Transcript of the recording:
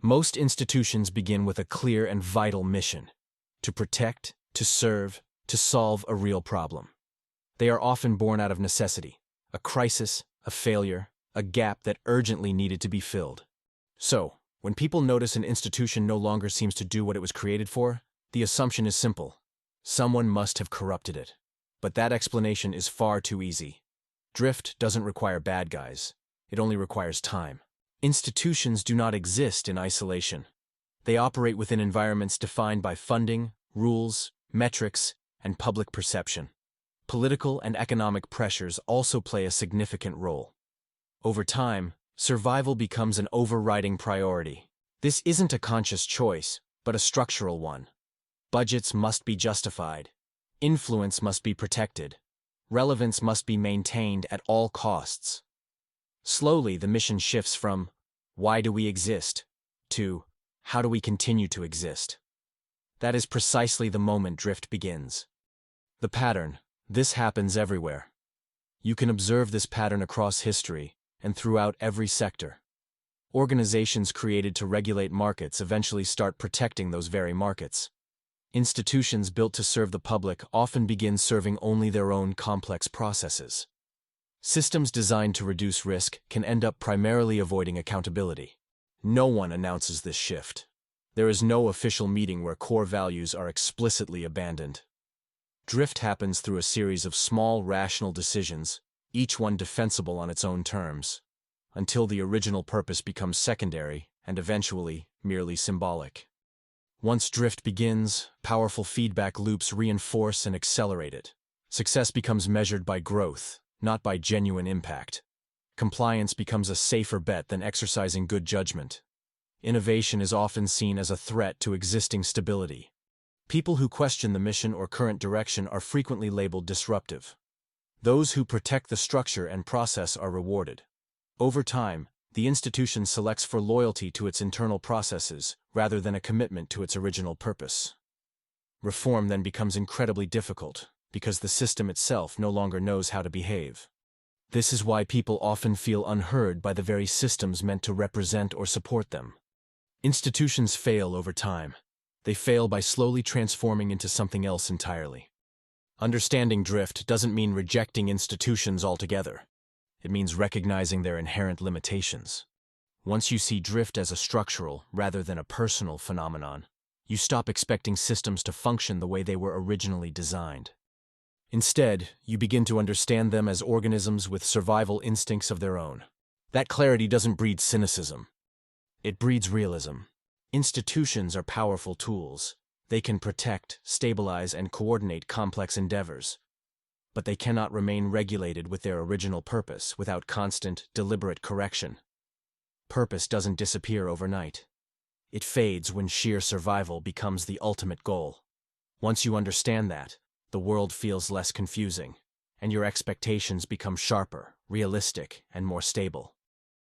Most institutions begin with a clear and vital mission: to protect, to serve, to solve a real problem. They are often born out of necessity, a crisis, a failure, a gap that urgently needed to be filled. So, when people notice an institution no longer seems to do what it was created for, the assumption is simple: someone must have corrupted it. But that explanation is far too easy. Drift doesn't require bad guys. It only requires time. Institutions do not exist in isolation. They operate within environments defined by funding, rules, metrics, and public perception. Political and economic pressures also play a significant role. Over time, survival becomes an overriding priority. This isn't a conscious choice, but a structural one. Budgets must be justified. Influence must be protected. Relevance must be maintained at all costs. Slowly, the mission shifts from "why do we exist?" to "how do we continue to exist?" That is precisely the moment drift begins. The pattern: this happens everywhere. You can observe this pattern across history and throughout every sector. Organizations created to regulate markets eventually start protecting those very markets. Institutions built to serve the public often begin serving only their own complex processes. Systems designed to reduce risk can end up primarily avoiding accountability. No one announces this shift. There is no official meeting where core values are explicitly abandoned. Drift happens through a series of small, rational decisions, each one defensible on its own terms, until the original purpose becomes secondary and eventually merely symbolic. Once drift begins, powerful feedback loops reinforce and accelerate it. Success becomes measured by growth, not by genuine impact. Compliance becomes a safer bet than exercising good judgment. Innovation is often seen as a threat to existing stability. People who question the mission or current direction are frequently labeled disruptive. Those who protect the structure and process are rewarded. Over time, the institution selects for loyalty to its internal processes rather than a commitment to its original purpose. Reform then becomes incredibly difficult because the system itself no longer knows how to behave. This is why people often feel unheard by the very systems meant to represent or support them. Institutions fail over time. They fail by slowly transforming into something else entirely. Understanding drift doesn't mean rejecting institutions altogether. It means recognizing their inherent limitations. Once you see drift as a structural rather than a personal phenomenon, you stop expecting systems to function the way they were originally designed. Instead, you begin to understand them as organisms with survival instincts of their own. That clarity doesn't breed cynicism. It breeds realism. Institutions are powerful tools. They can protect, stabilize, and coordinate complex endeavors. But they cannot remain regulated with their original purpose without constant, deliberate correction. Purpose doesn't disappear overnight. It fades when sheer survival becomes the ultimate goal. Once you understand that, the world feels less confusing, and your expectations become sharper, realistic, and more stable.